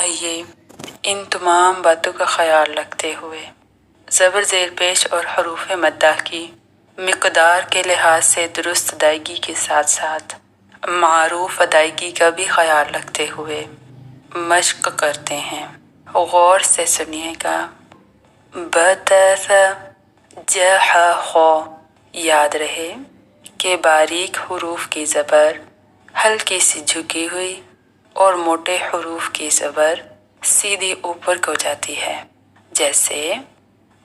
आइए इन तमाम बातों का ख्याल रखते हुए ज़बर ज़ेर पेश और हरूफ मद्दा की मिक़दार के लिहाज से दुरुस्त अदायगी के साथ साथ मारूफ अदायगी का भी ख्याल रखते हुए मश्क करते हैं। गौर से सुनिएगा। बतस जह खो, याद रहे कि बारीक हुरूफ की ज़बर हल्की सी झुकी हुई और मोटे हुरूफ की ज़बर सीधी ऊपर को जाती है। जैसे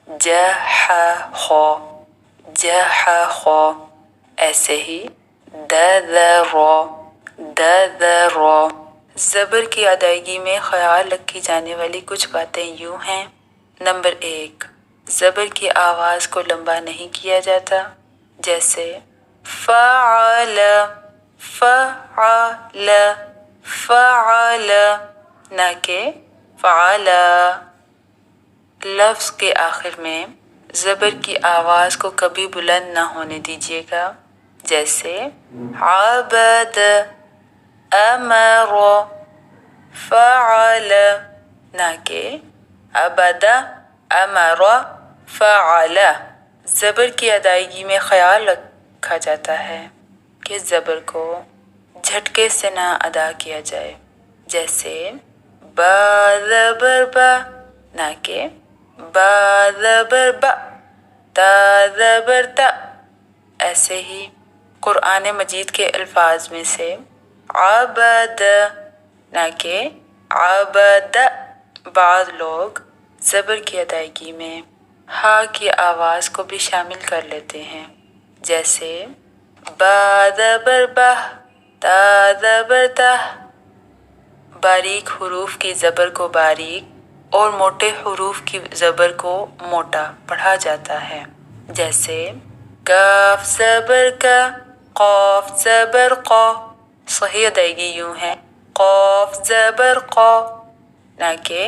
जह खो, जह खो। ऐसे ही द ज़बर की अदायगी में ख्याल रखी जाने वाली कुछ बातें यूँ हैं। नंबर 1, ज़बर की आवाज़ को लंबा नहीं किया जाता। जैसे फ़अल, फ़अल, फ़अल, ना के फ़अला। लफ्ज़ के आखिर में ज़बर की आवाज़ को कभी बुलंद ना होने दीजिएगा। जैसे अबद, अमर, फ़अल, ना के अबद, अमर, फ़अल। ज़बर की अदायगी में ख्याल रखा जाता है कि ज़बर को झटके से ना अदा किया जाए। जैसे बा ज़बर बा, ना के बा ज़बर बा, ता ज़बर ता। ऐसे ही कुरान मजीद के अल्फाज में से अबद, ना के अबद। बाद लोग ज़बर की अदायगी में हा की आवाज़ को भी शामिल कर लेते हैं। जैसे बा ज़बर बाह, ता ज़बर ताह। बारीक हुरूफ की ज़बर को बारीक और मोटे हुरूफ की ज़बर को मोटा पढ़ा जाता है। जैसे काफ ज़बर का, क़ाफ ज़बर क़ा। सही अदायगी यूँ है क़ाफ ज़बर क़ा, ना के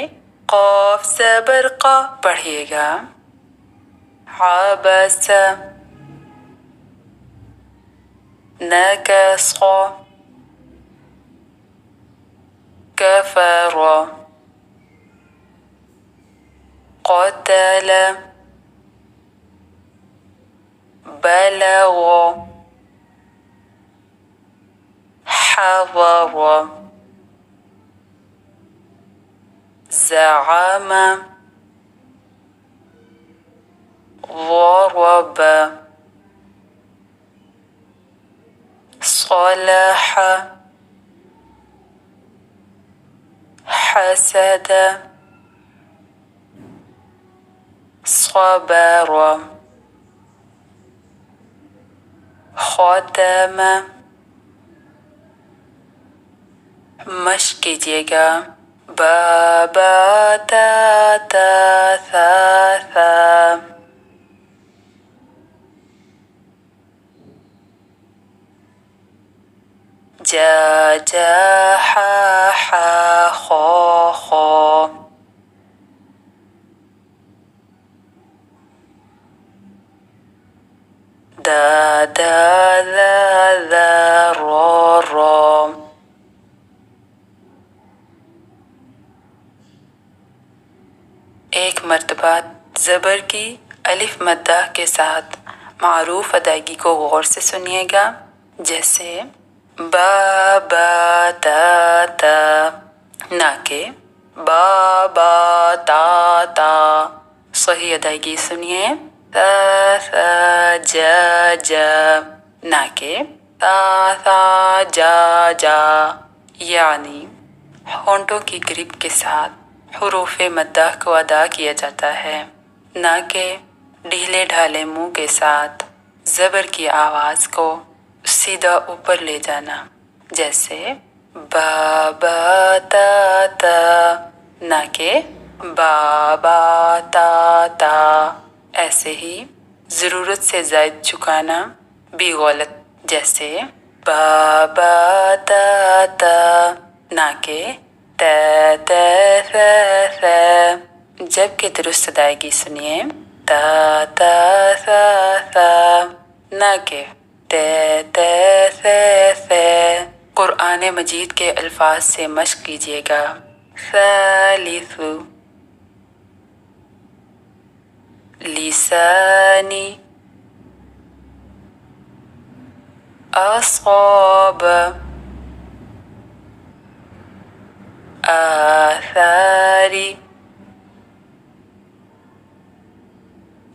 क़ाफ ज़बर क़ा। पढ़िएगा। अबस, नकस, कफर, क़तल, बलग, हज़र, ज़अम, ज़रब, صلح, حسد, صبر, ختم। मश्क कीजिएगा। बा बा ता ता सा सा। जा जा हा हा खो खो। दा दा दा दा रो रो। एक मर्तबा ज़बर की अलिफ मद्दा के साथ मारूफ अदायगी को गौर से सुनिएगा। जैसे बा बा ता ता, ना के बा बा ता ता। सही अदायगी सुनिए ता सा जा जा, ना के ता सा जा जा। यानी होंठों की ग्रिप के साथ हुरूफ़ मद्दा को अदा किया जाता है, ना कि ढीले ढाले मुंह के साथ ज़बर की आवाज़ को सीधा ऊपर ले जाना। जैसे बा बा ता ता, ना कि बा बा ता ता। ऐसे ही ज़रूरत से ज़ायद झुकाना भी गलत। जैसे बा बा ता ता, ना कि ता ता सा सा। जबकि दुरुस्त अदायगी सुनिए ता ता सा सा, ना कि ता ता सा सा। कुरान मजीद के अल्फाज से मश्क कीजिएगा। ثالث لساني أصاب آثاري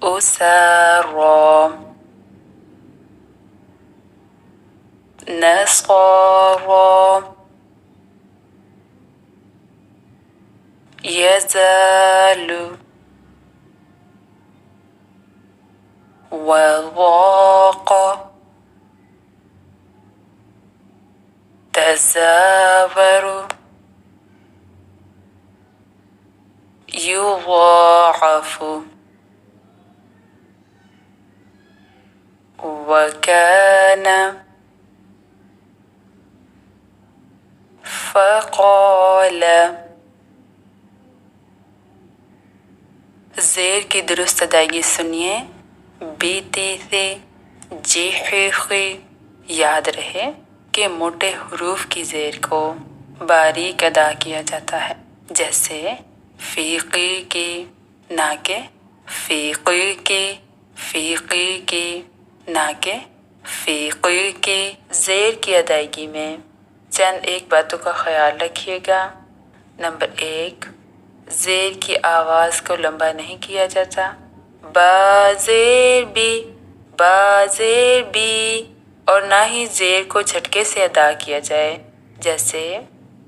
أسارى نصارى يزال وضاق تزاور يضاعف وكان فقال. ज़ेर की दुरुस्त अदायगी सुनिए। बीते से जेखे याद रहे कि मोटे हरूफ की ज़ेर को बारीक अदा किया जाता है, जैसे फ़ीक़ी की, ना के फ़ीक़ी की, फ़ीक़ी की ना के फ़ीक़ी की। ज़ेर की अदायगी में चंद एक बातों का ख्याल रखिएगा। नंबर 1, ज़ेर की आवाज़ को लंबा नहीं किया जाता। बाज़ेर बी और ना ही ज़ेर को झटके से अदा किया जाए, जैसे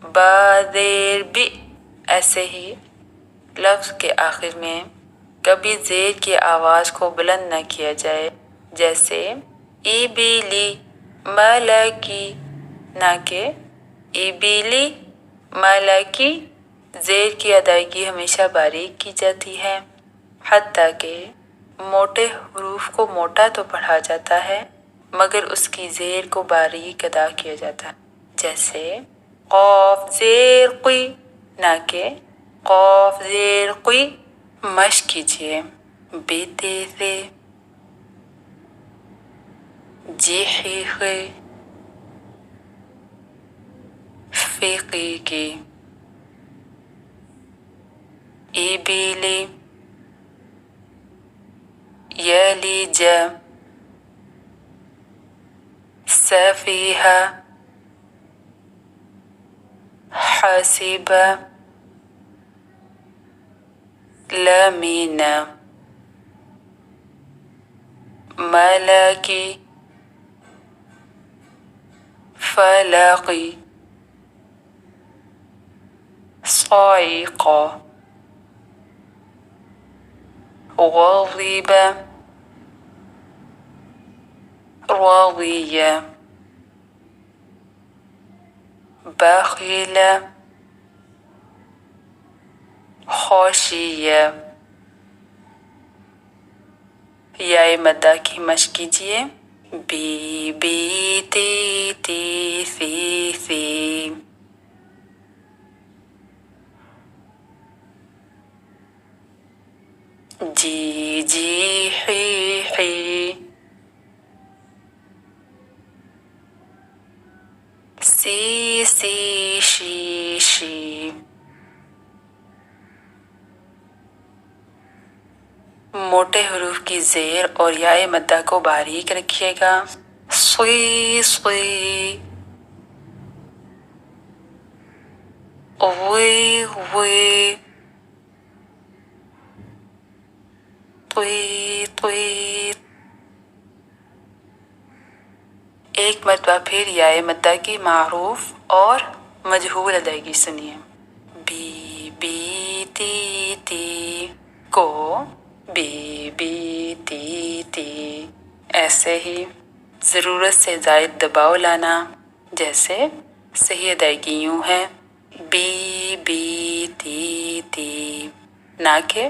बाज़ेर बी। ऐसे ही लफ्ज़ के आखिर में कभी ज़ेर की आवाज़ को बुलंद न किया जाए, जैसे इबिली मलकी, ना के इबिली मलकी। ज़ेर की अदायगी हमेशा बारीक की जाती है, हत्ता कि मोटे हरूफ को मोटा तो पढ़ा जाता है मगर उसकी ज़ेर को बारीक अदा किया जाता है, जैसे क़ाफ़ ज़ेर क़ी, ना के क़ाफ़ ज़ेर क़ी। मश्क कीजिए। बेते से जेहे फ़ीक़ी की, इबिली यलिज सफ़ीहा हसिब लमीन मलकी फलकी صائق غضب رضي بخل خشي। याय मद्दा की मश्क कीजिए। बी बी ती सी। जी जी ही। सी शी। मोटे हरूफ की ज़ेर और याय मद्दा को बारीक रखिएगा। सुई तुई। एक मरतबा फिर याय मद्दा की मारूफ और मजहूल अदायगी सुनिए। बी बी ती को बी बी ती। ऐसे ही ज़रूरत से ज़ायद दबाव लाना, जैसे सही अदायगी यूँ है बी बी ती, ना कि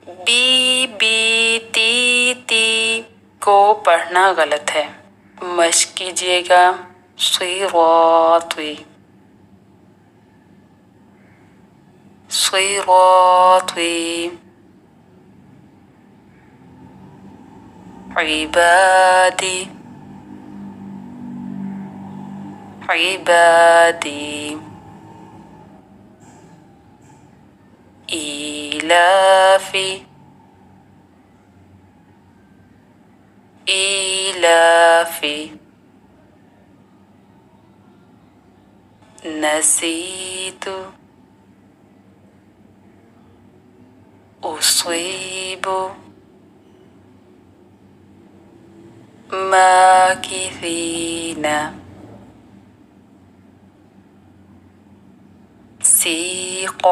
बी बी ती को पढ़ना गलत है। मश्क कीजिएगा। सिराती इबादी إيلافي إيلافي نسيت أصيب ماكثين سيق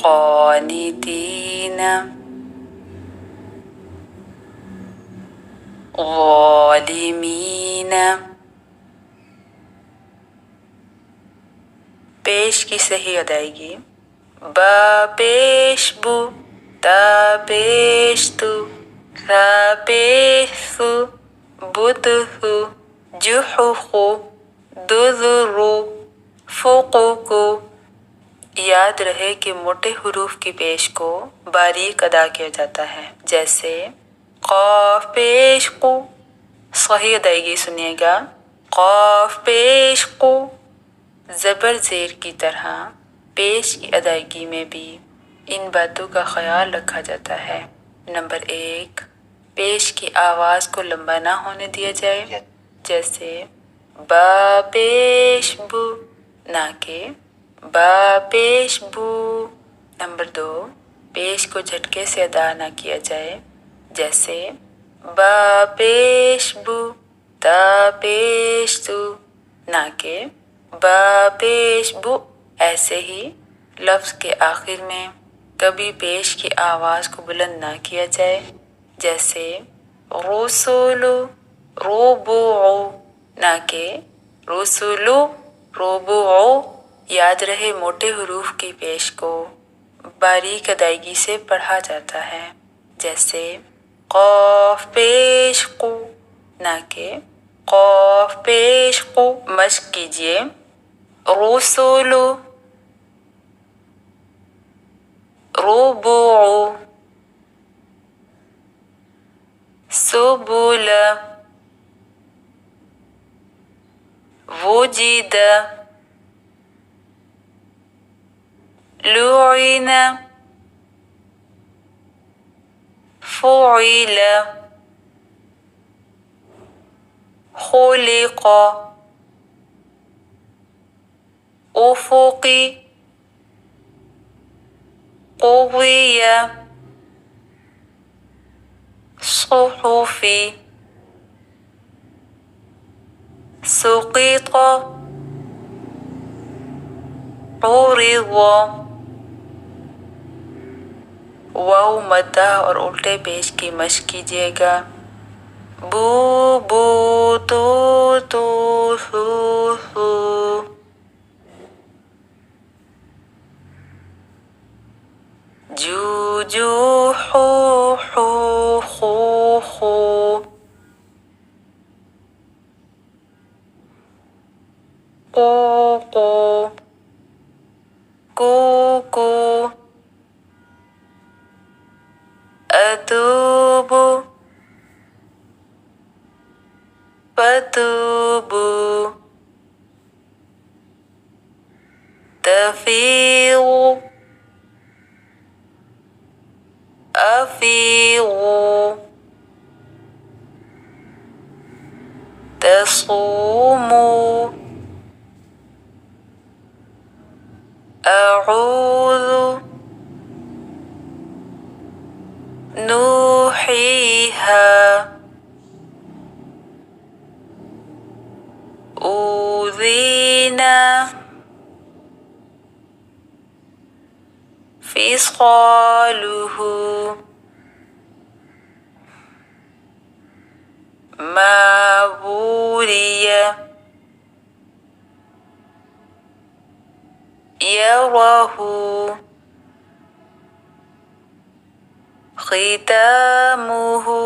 قانتين ظالمين. पेश की सही अदायगी बा पेश बु ता पेश तु सा पेश सु बुतहु जुहुखु दुजुरु फुकुकु। याद रहे कि मोटे हुरूफ की पेश को बारीक अदा किया जाता है, जैसे क़ाफ पेश कु। सही अदायगी सुनिएगा क़ाफ पेश कु। ज़बर ज़ेर की तरह पेश की अदायगी में भी इन बातों का ख्याल रखा जाता है। नंबर 1, पेश की आवाज़ को लंबा ना होने दिया जाए, जैसे बा पेश बु ना के बा पेश बू। नंबर 2, पेश को झटके से अदा ना किया जाए, जैसे बा पेश बु ता पेश तु ना के बा पेश बु। ऐसे ही लफ्ज़ के आखिर में कभी पेश की आवाज़ को बुलंद ना किया जाए, जैसे रसूलु रुबुउ ना के रसूलु रुबुउ। याद रहे मोटे हुरूफ की पेश को बारीक अदायगी से पढ़ा जाता है, जैसे क़ाफ पेश कु ना के क़ाफ पेश कु। मश्क कीजिए रसूलु रुबुउ सुबुल वुजिद लुዒन फुइल खुलिक़ उफ़ुक़ी क़ुज़िय सुहुफ़ी सुक़ित उरिज़। वाव मद्दा और उल्टे पेश की मश्क कीजिएगा बू बू तू तू सू सू। जू जू हू हू खू खू। कू कू कू कू। अतूबु फतूबु तफीउ अफीउ तसूमु अऊज़ु नूहीहा ऊज़ीना फ़िस्क़ालुहु मा बुरिय यरहु ख़ितामुहु